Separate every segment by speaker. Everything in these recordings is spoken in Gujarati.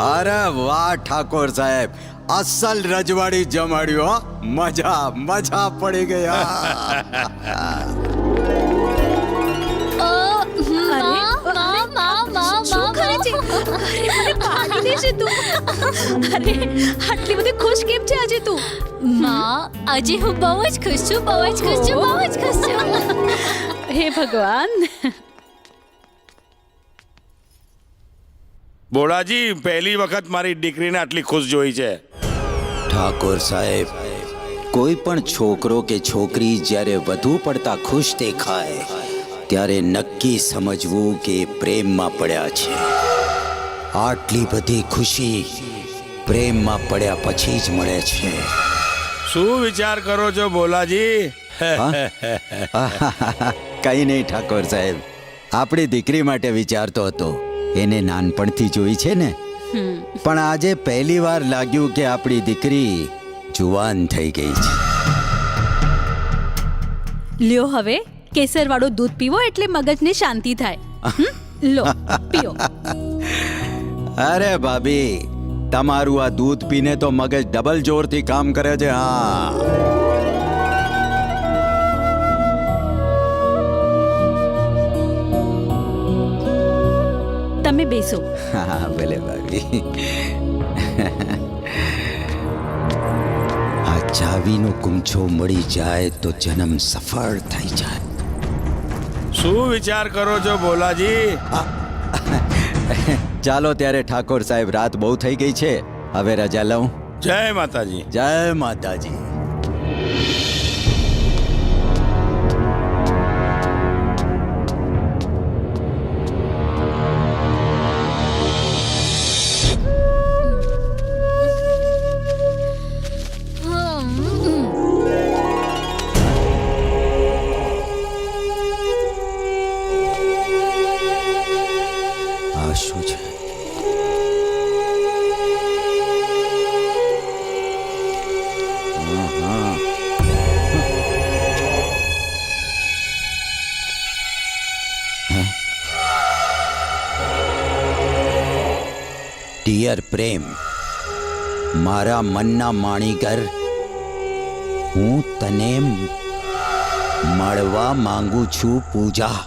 Speaker 1: અરે વાહ ઠાકોર સાહેબ, અસલ રજવાડી જમાડ્યું હો. મજા મજા પડી ગઈ.
Speaker 2: શું કરે છે? અરે મને પાડી દેશે તું. અરે આટલી બધી ખુશ કેમ છે આજે તું?
Speaker 3: માં, આજે હું બહુ જ ખુશ છું, બહુ જ ખુશ છું, બહુ જ ખુશ છું.
Speaker 2: હે ભગવાન.
Speaker 4: બોલાજી, પહેલી વખત મારી દીકરીને આટલી ખુશ જોઈ છે.
Speaker 1: ઠાકોર સાહેબ, કોઈ પણ છોકરો કે છોકરી જ્યારે વધુ પડતા ખુશ દેખાય ત્યારે નક્કી સમજવું કે પ્રેમમાં પડ્યા છે. આટલી બધી ખુશી પ્રેમમાં પડ્યા પછી જ મળે છે.
Speaker 4: શું વિચાર કરો છો બોલાજી?
Speaker 1: કઈ નહીં ઠાકોર સાહેબ, આપણી દીકરી માટે વિચારતો હતો. એને નાનપણથી જોઈ છે ને, પણ આજે પહેલી વાર લાગ્યું કે આપણી દીકરી જુવાન થઈ ગઈ છે.
Speaker 2: લ્યો હવે કેસર વાળું દૂધ પીવો એટલે મગજને શાંતિ થાય. લો પીઓ.
Speaker 1: અરે ભાભી, તમારું આ દૂધ પીને તો મગજ ડબલ જોરથી કામ કરે છે. હા,
Speaker 2: તમે બેસો.
Speaker 1: હા ભલે ભાભી. આ ચાવીનો કુંચો મળી જાય તો જન્મ સફળ થઈ જાય.
Speaker 4: શું વિચાર કરો છો બોલાજી?
Speaker 1: ચાલો ત્યારે ઠાકોર સાહેબ, રાત બહુ થઈ ગઈ છે, હવે રજા લઉં.
Speaker 4: જય માતાજી.
Speaker 1: જય માતાજી. આ શું છે? ડિયર પ્રેમ, મારા મનના માણીગર, હું તને મળવા માંગુ છું. પૂજા.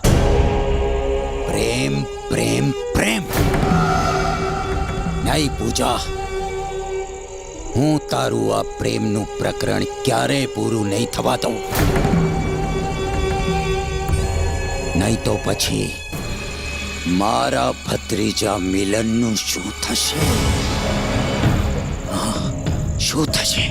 Speaker 1: પ્રેમ પ્રેમ પ્રેમ નહીં પૂજા. હું તારું આ પ્રેમનું પ્રકરણ ક્યારેય પૂરું નહીં થવા દઉં. નહીં તો પછી મારા ભત્રીજા મિલનનું શું થશે? શું થશે?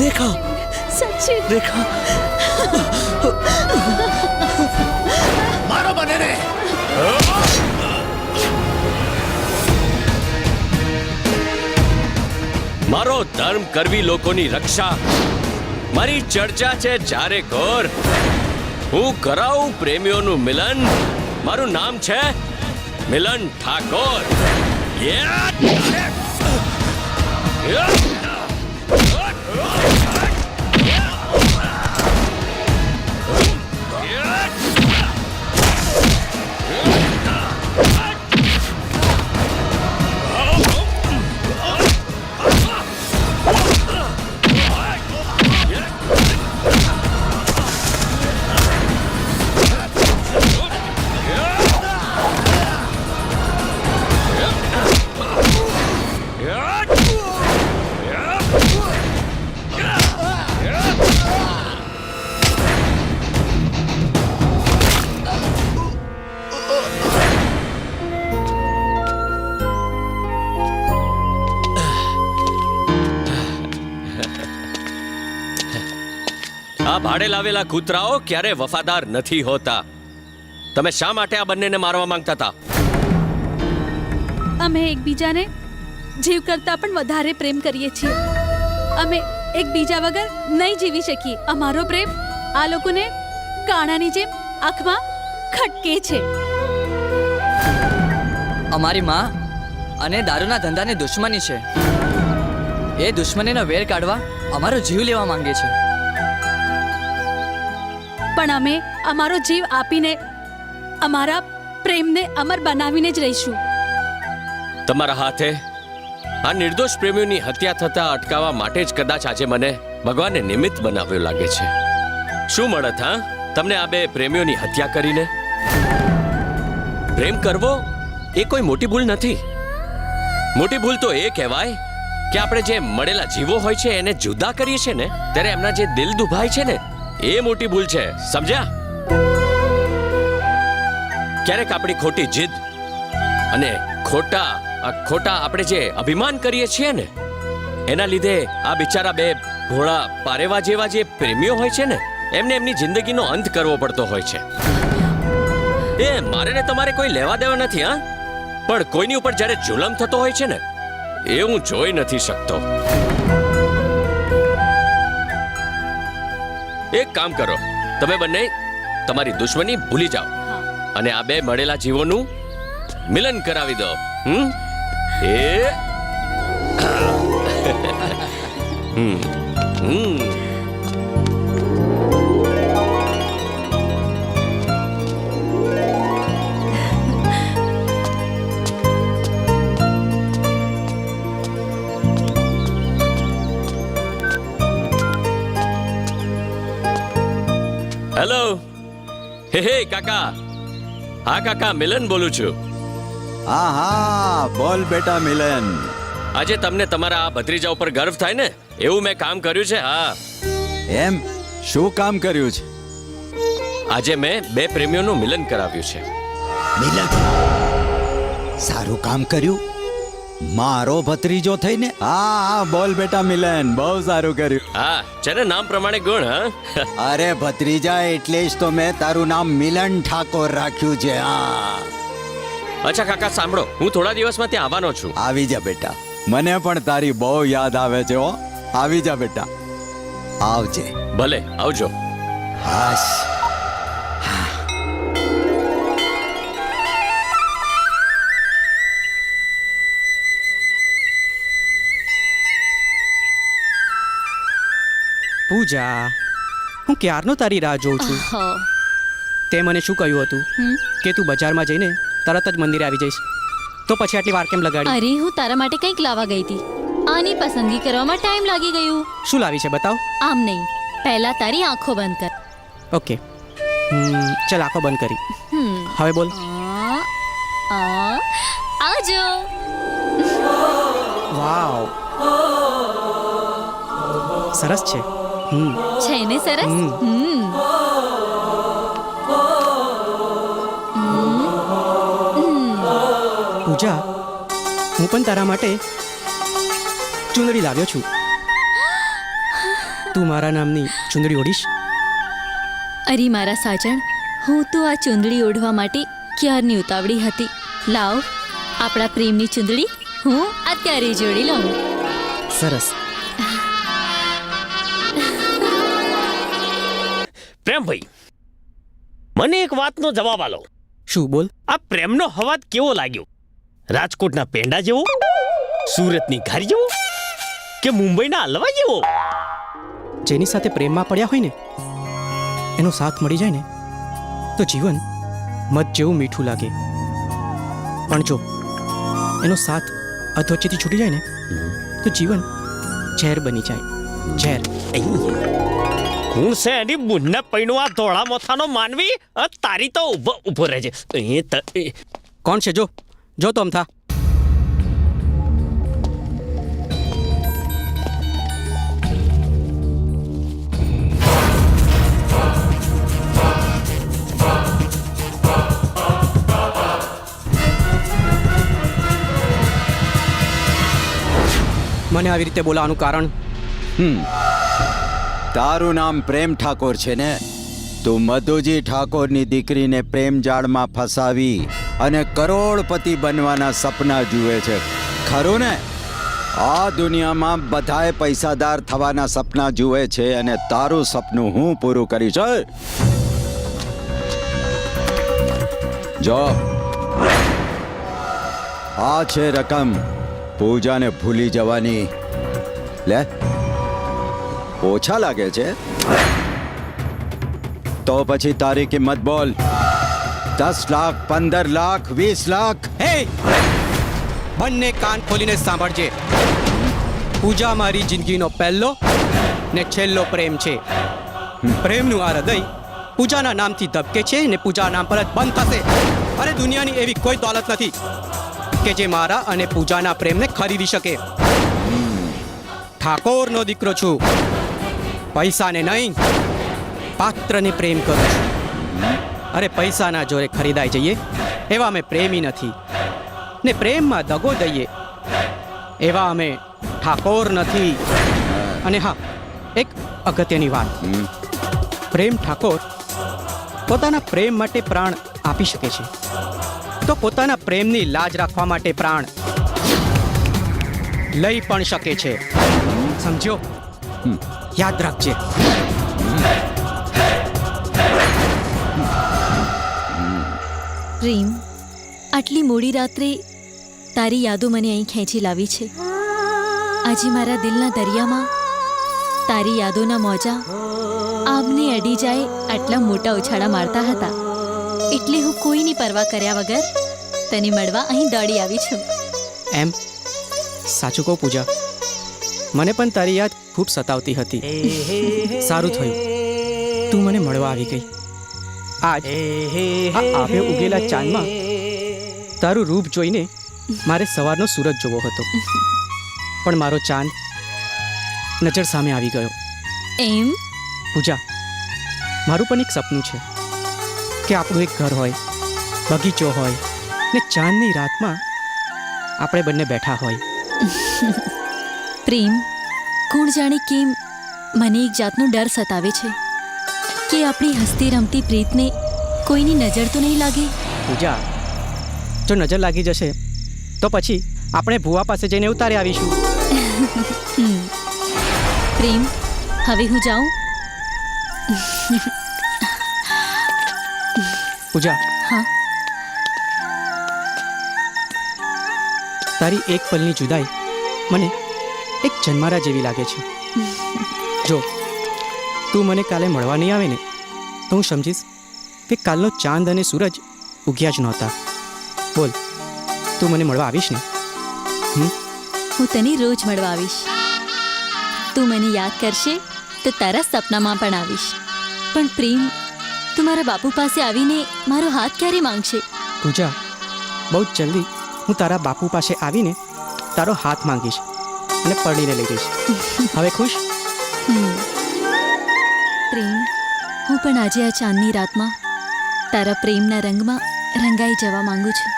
Speaker 5: રેખા,
Speaker 2: સચિન,
Speaker 5: રેખા, મારો બને રે.
Speaker 6: મારો ધર્મ કરવી લોકોની રક્ષા, મારી ચર્ચા છે ચારે કોર. હું કરાવું પ્રેમીઓનું મિલન. મારું નામ છે મિલન ઠાકોર. આ ભાડે લાવેલા કૂતરાઓ ક્યારે વફાદાર નથી હોતા. તમે શા માટે આ બંનેને મારવા માંગતા હતા?
Speaker 2: અમે એકબીજાને જીવ કરતા પણ વધારે પ્રેમ કરીએ છીએ. અમે એકબીજા વગર નહીં જીવી શકીએ. અમારો પ્રેમ આ લોકોને કાણાની જેમ આંખમાં ખટકે છે.
Speaker 5: અમારી માં અને દારૂના ધંધાની દુશ્મની છે. એ દુશ્મનીનો વેર કાઢવા અમારો જીવ લેવા માંગે છે.
Speaker 2: પણ અમે અમારો જીવ આપીને અમારા પ્રેમને અમર બનાવીને જ રહીશું.
Speaker 6: તમારા હાથે આ નિર્દોષ પ્રેમીઓની હત્યા થતા અટકાવવા માટે જ કદાચ આજે મને ભગવાને નિમિત્ત બનાવ્યો લાગે છે. શું મળત હા તમને આ બે પ્રેમીઓની હત્યા કરીને? પ્રેમ કરવો એ કોઈ મોટી ભૂલ નથી. મોટી ભૂલ તો એ કહેવાય કે આપણે જે મળેલા જીવો હોય છે એને જુદા કરીએ છીએ ને ત્યારે એમના જે દિલ દુભાય છે ને એ મોટી ભૂલ છે. સમજ્યા? ક્યારેક આપણી ખોટી જીદ અને ખોટા આપણે જે અભિમાન કરીએ છીએ ને એના લીધે આ બિચારા બે ભોળા પારેવા જેવા જે પ્રેમીઓ હોય છે ને એમને એમની જિંદગીનો અંત કરવો પડતો હોય છે. એ મારે ને તમારે કોઈ લેવા દેવા નથી હા, પણ કોઈની ઉપર જ્યારે જુલમ થતો હોય છે ને એ હું જોઈ નથી શકતો. એક કામ કરો, તમે બંને તમારી દુશ્મની ભૂલી જાઓ અને આ બે મળેલા જીવોનું મિલન કરાવી દો. હેલો. હે કાકા. હા કાકા, મિલન બોલું છું.
Speaker 1: હા હા બોલ બેટા મિલન.
Speaker 6: આજે તમને તમારા આ ભત્રીજા ઉપર ગર્વ થાય ને એવું મેં કામ કર્યું છે. હા.
Speaker 1: એમ શું કામ કર્યું છે?
Speaker 6: આજે મેં બે પ્રેમીઓનું મિલન કરાવ્યું છે.
Speaker 1: મિલન સારું કામ કર્યું. મારો ભત્રીજો થઈને. હા હા બોલ બેટા મિલન, બહુ સારું કર્યું.
Speaker 6: હા છે ને નામ પ્રમાણે ગુણ. હા
Speaker 1: અરે ભત્રીજા એટલે જ તો મેં તારું નામ મિલન ઠાકોર રાખ્યું છે. હા
Speaker 6: અચ્છા કાકા સાંભળો, હું થોડા દિવસમાં ત્યાં આવવાનો છું.
Speaker 1: આવી જા બેટા, મને પણ તારી બહુ યાદ આવે છે. હો આવી જા બેટા, આવજે.
Speaker 6: ભલે આવજો.
Speaker 1: હાશ.
Speaker 7: પૂજા, હું ક્યારનો તારી રાહ જોઉં છું. તે મને શું કહ્યું હતું કે તું બજારમાં જઈને તરત જ મંદિરે આવી જઈશ, તો પછી આટલી વાર કેમ લગાડી?
Speaker 3: અરે હું તારા માટે કંઈક લાવવા ગઈ હતી. આની પસંદગી કરવામાં ટાઈમ લાગી ગયું.
Speaker 7: શું લાવી છે બતાવ.
Speaker 3: આમ નહીં, પહેલા તારી આંખો બંધ કર.
Speaker 7: ઓકે, ચલ આંખો બંધ કરી. હવે બોલ.
Speaker 3: આવજો.
Speaker 7: વાવ, સરસ છે.
Speaker 3: છે ને સરસ?
Speaker 7: પૂજા, હું પણ તારા માટે ચુંદડી લાવ્યો છું. તું મારા નામની ચુંદડી ઓઢીશ?
Speaker 3: અરે મારા સાજણ, હું તો આ ચુંદડી ઓઢવા માટે ક્યારની ઉતાવળી હતી. લાવ, આપણા પ્રેમની ચુંદડી હું અત્યારે જોડી લઉં.
Speaker 7: સરસ.
Speaker 8: પ્રેમભાઈ, મને એક વાતનો જવાબ આલો.
Speaker 7: શું? બોલ.
Speaker 8: આ પ્રેમનો હવાજ કેવો લાગ્યો? રાજકોટના પેંડા જેવો, સુરતની ઘારી જેવો, કે મુંબઈના હલવા જેવો?
Speaker 7: જેની સાથે પ્રેમમાં પડ્યા હોય ને એનો સાથ મળી જાય ને તો જીવન મધ જેવું મીઠું લાગે. પણ જો એનો સાથ અધવચ્ચેથી છૂટી જાય ને તો જીવન ઝેર બની જાય. ઝેર.
Speaker 8: હું છે એની બુનને પૈણું આ ધોળા મોથાનો માનવી. તારી તો ઉભો રહેજે.
Speaker 7: કોણ છે? જો જો તો અમથા. મને આવી રીતે બોલાવાનું કારણ?
Speaker 1: તારું નામ પ્રેમ ઠાકોર છે ને? તું મધુજી ઠાકોરની દીકરીને પ્રેમ જાળમાં ફસાવી અને કરોડપતિ બનવાના સપના જુએ છે, ખરું ને? આ દુનિયામાં બધાએ પૈસાદાર થવાના સપના જુએ છે અને તારું સપનું હું પૂરું કરીશ. જો આ છે રકમ પૂજાને ભૂલી જવાની. લે, ઓછા લાગે છે તો પછી તારી કિંમત બોલ. 10 લાખ, 15 લાખ, 20 લાખ?
Speaker 7: હે, બંને કાન ખોલીને સાંભળજે. પૂજા મારી જિંદગીનો પહેલો ને છેલ્લો પ્રેમ છે. પ્રેમનું આ હૃદય પૂજાના નામથી ધબકે છે ને પૂજા નામ પર જ બંધ થશે. અરે દુનિયાની એવી કોઈ દોલત નથી કે જે મારા અને પૂજાના પ્રેમને ખરીદી શકે. ઠાકોરનો દીકરો છું, પૈસાને નહીં પાત્રને પ્રેમ કરું છું. અરે પૈસાના જોરે ખરીદાઈ જઈએ એવા અમે પ્રેમી નથી, ને પ્રેમમાં દગો દઈએ એવા અમે ઠાકોર નથી. અને હા, એક અગત્યની વાત, પ્રેમ ઠાકોર પોતાના પ્રેમ માટે પ્રાણ આપી શકે છે, તો પોતાના પ્રેમની લાજ રાખવા માટે પ્રાણ લઈ પણ શકે છે. સમજો? યાદ રાખજે.
Speaker 3: પ્રેમ, આટલી મોડી રાત્રે તારી યાદો મને અહીં ખેંચી લાવી છે. આજે મારા દિલના દરિયામાં તારી યાદોના મોજા આમને અડી જાય આટલા મોટા ઉછાળા મારતા હતા. એટલે હું કોઈની પરવા કર્યા વગર તને મળવા અહીં દોડી આવી છું.
Speaker 7: એમ? સાચું કહું પૂજા, મને પણ તારી યાદ ખૂબ સતાવતી હતી. સારું થયું તું મને મળવા આવી ગઈ. આજ આ આભે ઉગેલા ચાંદમાં તારું રૂપ જોઈને મારે સવારનો સૂરજ જોવો હતો, પણ મારો ચાંદ નજર સામે આવી ગયો.
Speaker 3: એમ?
Speaker 7: પૂજા, મારું પણ એક સપનું છે કે આપણું એક ઘર હોય, બગીચો હોય ને ચાંદની રાતમાં આપણે બંને બેઠા હોય.
Speaker 3: પ્રેમ, કોણ જાણે કેમ મને એક જાતનો ડર સતાવે છે કે આપણી હસતી રમતી પ્રીતને કોઈની નજર તો નહીં લાગે.
Speaker 7: પૂજા, જો નજર લાગી જશે તો પછી આપણે ભુવા પાસે જઈને ઉતારી આવીશું.
Speaker 3: પ્રેમ, હવે હું જાઉં?
Speaker 7: પૂજા,
Speaker 3: હા.
Speaker 7: તારી એક પલની જુદાઈ મને એક જન્મારા જેવી લાગે છે. જો તું મને કાલે મળવા નહીં આવે ને તો હું સમજીશ કે કાલનો ચાંદ અને સૂરજ ઉગ્યા જ નહોતા. બોલ, તું મને મળવા આવીશ ને?
Speaker 3: હું તને રોજ મળવા આવીશ. તું મને યાદ કરશે તો તારા સપનામાં પણ આવીશ. પણ પ્રેમ, તું મારા બાપુ પાસે આવીને મારો હાથ ક્યારે માંગશે?
Speaker 7: પૂજા, બહુ જ જલ્દી હું તારા બાપુ પાસે આવીને તારો હાથ માંગીશ અને પરણીને લઈ જઈશ. હવે ખુશ?
Speaker 3: પ્રેમ, હું પણ આજે આ ચાંદની રાતમાં તારા પ્રેમના રંગમાં રંગાઈ જવા માંગુ છું.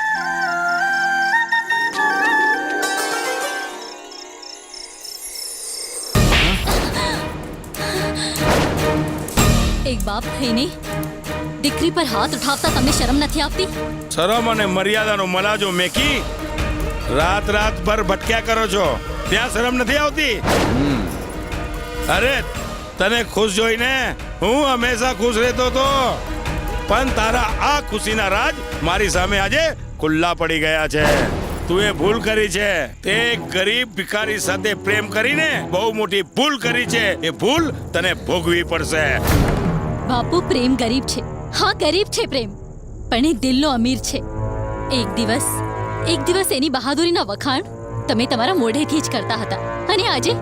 Speaker 3: એક બાપ થઈને દીકરી પર હાથ ઉઠાવતા તમને શરમ નથી આવતી?
Speaker 4: શરમ અને મર્યાદાનો મલાજો મેકી રાત ભર ભટક્યા કરો છો, ત્યાં શરમ નથી આવતી? અરે તને ખુશ જોઈને હું હંમેશા ખુશ રહેતો હતો, પણ તારા આ ખુશીના રાજ મારી સામે આજે ખુલ્લા પડી ગયા છે. તું એ ભૂલ કરી છે, તે ગરીબ ભિખારી સાથે પ્રેમ કરીને બહુ મોટી ભૂલ કરી છે. એ ભૂલ તને ભોગવી પડશે.
Speaker 3: બાપુ, પ્રેમ ગરીબ છે. હા, ગરીબ છે પ્રેમ, પણ એ દિલનો અમીર છે. એક દિવસ એની બહાદુરીના વખાણ તમે તમારા મોઢેથી જ કરતા હતા, અને આજે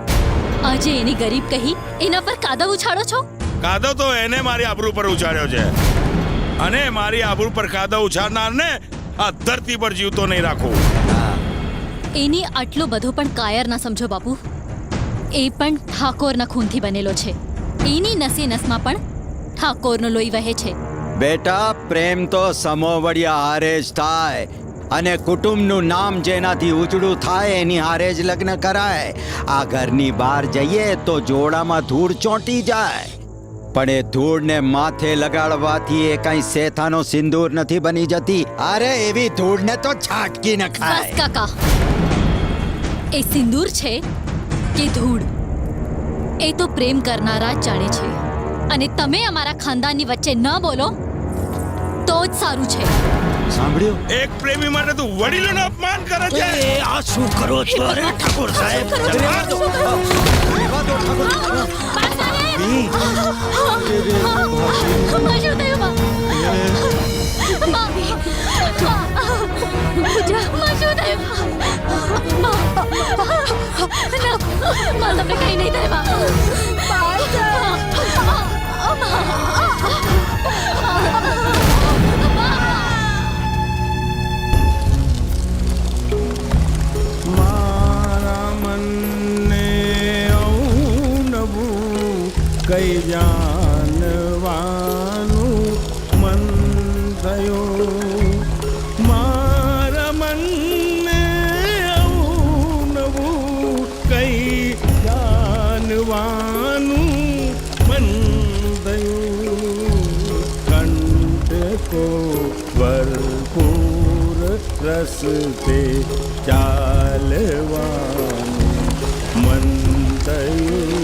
Speaker 3: એની ગરીબ કહી એના પર કાદવ ઉછાળો છો.
Speaker 4: કાદવ તો એને મારી આબરૂ પર ઉછાળ્યો છે, અને મારી આબરૂ પર કાદવ ઉછાળનારને આ ધરતી પર જીવતો નહીં રાખું.
Speaker 3: એની આટલો બધો પણ કાયર ના સમજો બાપુ. એ પણ ઠાકોરના ખૂનથી બનેલો છે. એની નસે નસમાં પણ ઠાકોરનો લોહી વહે છે.
Speaker 1: બેટા, પ્રેમ તો સમોવડિયા હારે જ થાય. અને કુટુંબનું નામ જેનાથી ઉજળું થાય એની હારે જ લગ્ન કરાય. આ ઘરની બહાર જઈએ તો જોડામાં ધૂળ ચોંટી જાય, પણ એ ધૂળને માથે લગાડવાથી એ કઈ શેથાનો સિંદૂર નથી બની જતી. અરે એવી ધૂળને તો છાટકી ન
Speaker 3: બસ
Speaker 1: ખાય.
Speaker 3: કાકા, એ સિંદૂર છે કે ધૂળ એ તો પ્રેમ કરનારા જ જાણે છે. અને તમે અમારા ખાનદાનની વચ્ચે ન બોલો તો જ સારું છે.
Speaker 1: સાંભળ્યું?
Speaker 4: એક પ્રેમી માટે તું વડીલોનું અપમાન કરે છે.
Speaker 8: આ શું કરો છો ઠાકોર સાહેબ?
Speaker 3: શું થયું બા? પૂજા, શું થયું? તમને કઈ નહીં થાય
Speaker 4: મારા મનને ઔનવું કઈ જાનવાનું મન થયું. મારા મનને ઔનવું કઈ જાનવાનું મન થયું. કંઠકો ભરપૂર રસ્તે ચાલવાનું મન થયું.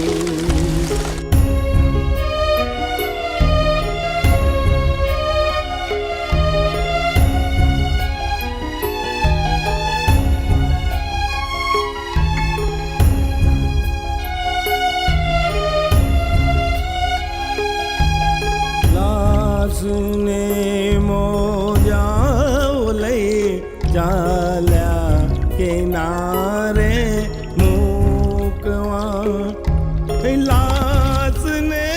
Speaker 4: લાસને મોજાઓ લઈ ચાલ્યા કિનારે મૂકવા. લાસને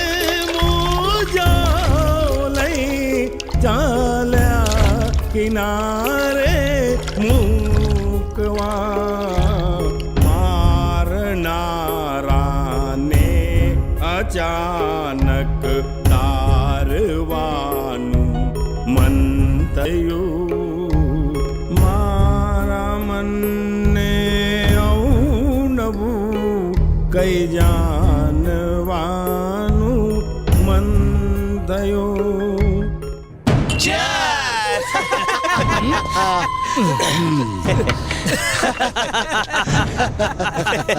Speaker 4: મોજાઓ લઈ ચાલ્યા કિનારે મૂકવા. મારનારાને અચાનક તારવાનું મન થયું. મારા મનને ઔનવું કઈ જાનવાનું મન થયું.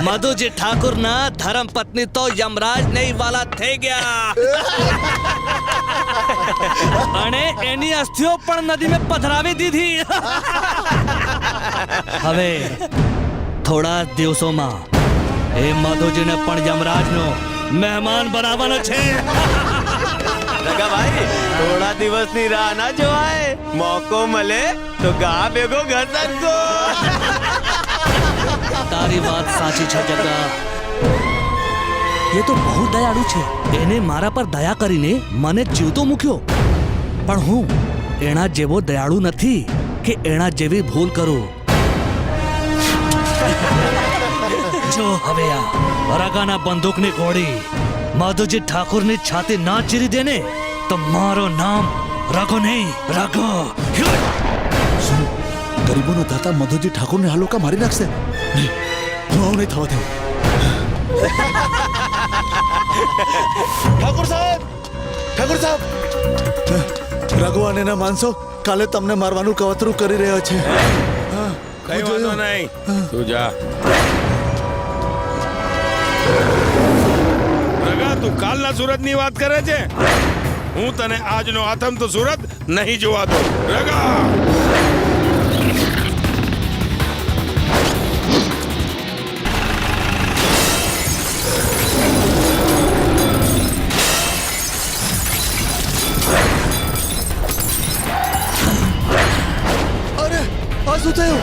Speaker 9: મધુજી ઠાકુર ના ધર્મ પત્ની તો યમરાજ નહીં વાલા થઈ ગયા અને એની અસ્થિઓ પણ નદીમાં પધરાવી દીધી. હવે થોડા દિવસોમાં એ મધુજીને પણ યમરાજનો મહેમાન બનાવવાનો છે.
Speaker 6: ભાઈ થોડા દિવસની રાહ ના જોવાય. મોકો મળે તો ગા ભેગો ઘર સરકો.
Speaker 9: તારી વાત સાચી છે જગા. એ તો બહુ દયાળુ છે. એને મારા પર દયા કરીને મને જીવતો મૂક્યો, પણ હું એના જેવો દયાળુ નથી કે એના જેવી ભૂલ કરું. જો હવે આ રગાના બંદૂકની ગોળી માધુજી ઠાકુરની છાતી ના ચીરી દે ને તો મારું નામ રઘુ નહીં, રઘુ.
Speaker 10: ગરીબોનો દાતા મધુજી ઠાકોરને આ લોકો મારી નાખશે. નહીં, હું આવું નહીં થવા દઉં. ઠાકોર સાહેબ, ઠાકોર સાહેબ, રઘુ અને એના માણસો કાલે તમને મારવાનું કવતરું કરી રહ્યા છે.
Speaker 4: કઈ વાંધો નહીં, તું જા. રગા, તું કાલના સુરતની વાત કરે છે? હું તને આજનો આથમ તો સુરત નહીં જોવા દઉં. રગા,
Speaker 10: અરે આ શું થયું?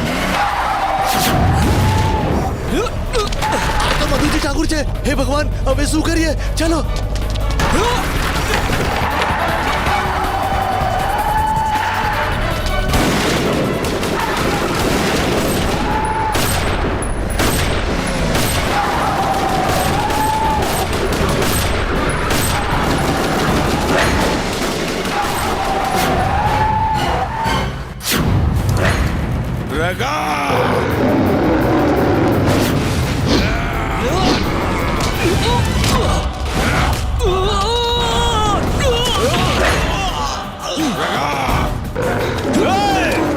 Speaker 10: આ તો મધુજી ઠાકુર છે. હે ભગવાન, હવે શું કરીએ? ચાલો.
Speaker 4: રગા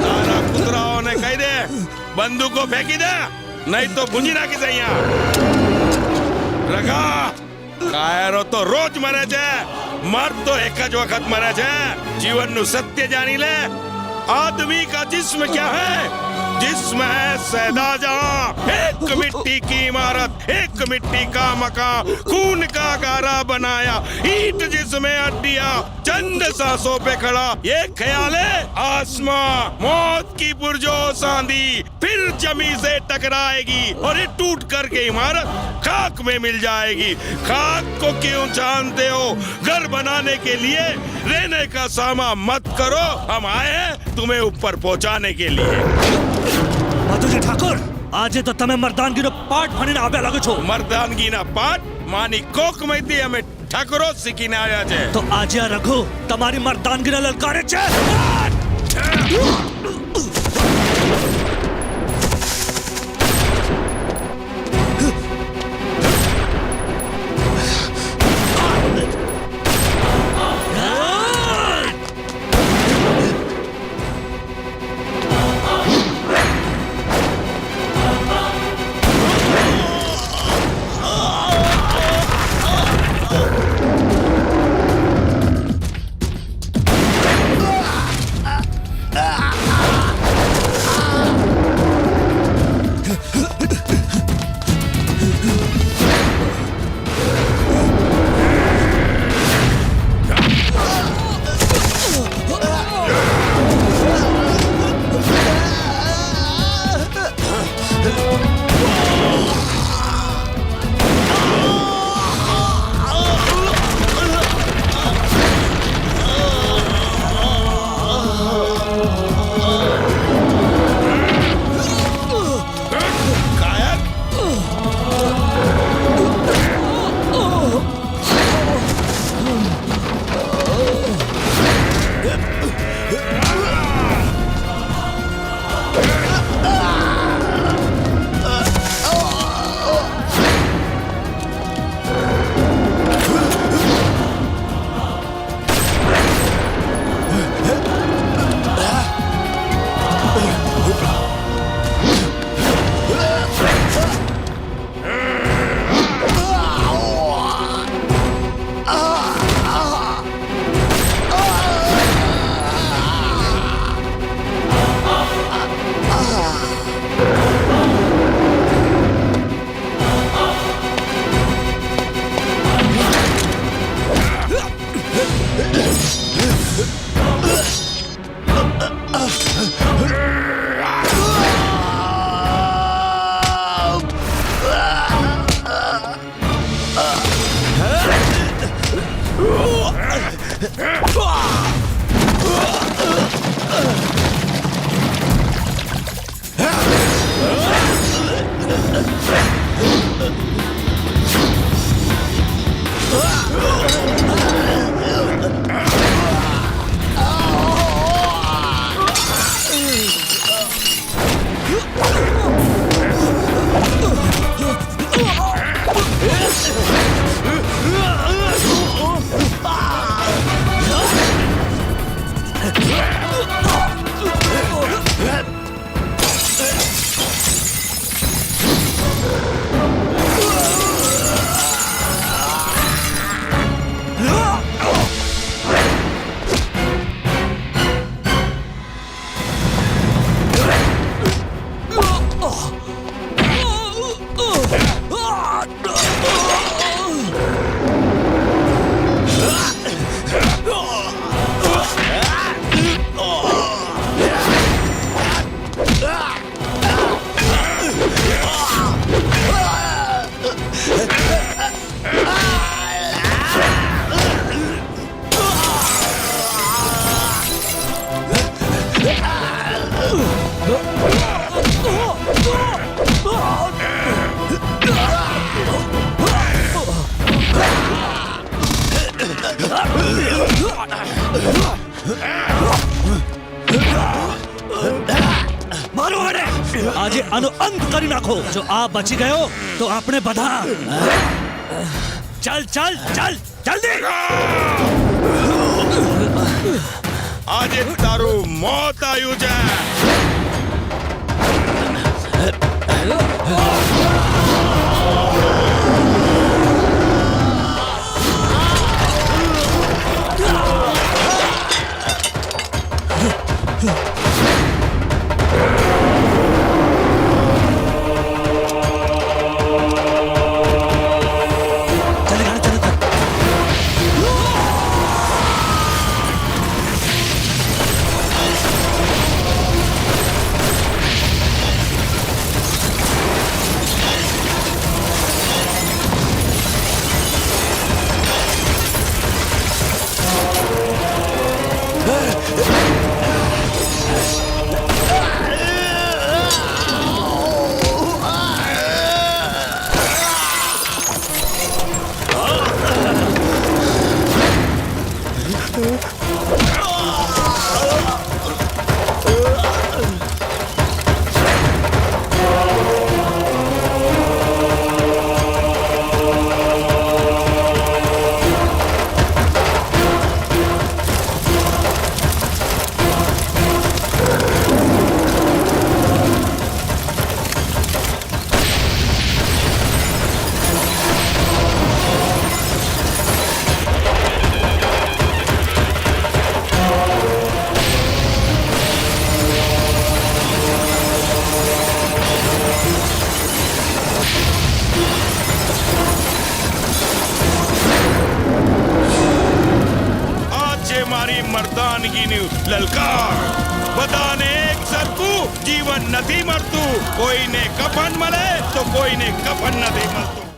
Speaker 4: તારા કૂતરાઓને કહી દે બંદૂકો ફેંકી દે, નહીં તો ભૂંજી નાખીશ અહીંયા. રગા કાયરો તો રોજ મરે છે, મર્દ તો એક જ વખત મરે છે. જીવનનું સત્ય જાણી લે. आदमी का जिस्म क्या है? जिस्म है सैदा जहां, एक मिट्टी की इमारत, एक मिट्टी का मकान, खून का गारा बनाया, ईंट जिसमें हड्डियां, चंद सांसों पे खड़ा, ये ख्याल है आसमां, मौत की पुरजोश आंधी फिर जमी से टकराएगी और ये टूट करके इमारत खाक में मिल जाएगी. खाक को क्यों जानते हो? घर बनाने के लिए रहने का सामा मत करो, हम आए हैं तुम्हें ऊपर पहुंचाने के लिए.
Speaker 9: માધુજી ઠાકોર, આજે તો તમે મર્દાનગીનો પાઠ ભણીને આવ્યા લાગો છો.
Speaker 4: મર્દાનગીના પાઠ માની કોકમયથી અમે ઠાકોરો શીખીને આવ્યા છે.
Speaker 9: તો આજે આ રઘુ તમારી મર્દાનગીને લલકારે છે. મારો હડે આજે આનો અંત કરી નાખો. જો આ બચી ગયો તો આપણે બધા ચાલ ચાલ ચાલ જલ્દી.
Speaker 4: આજે તારું મોત આવ્યું છે. મારી મર્દાનગીની લલકાર. બધાને એક સરખું જીવન નથી મળતું. કોઈને કફન મળે તો કોઈને કફન નથી મળતું.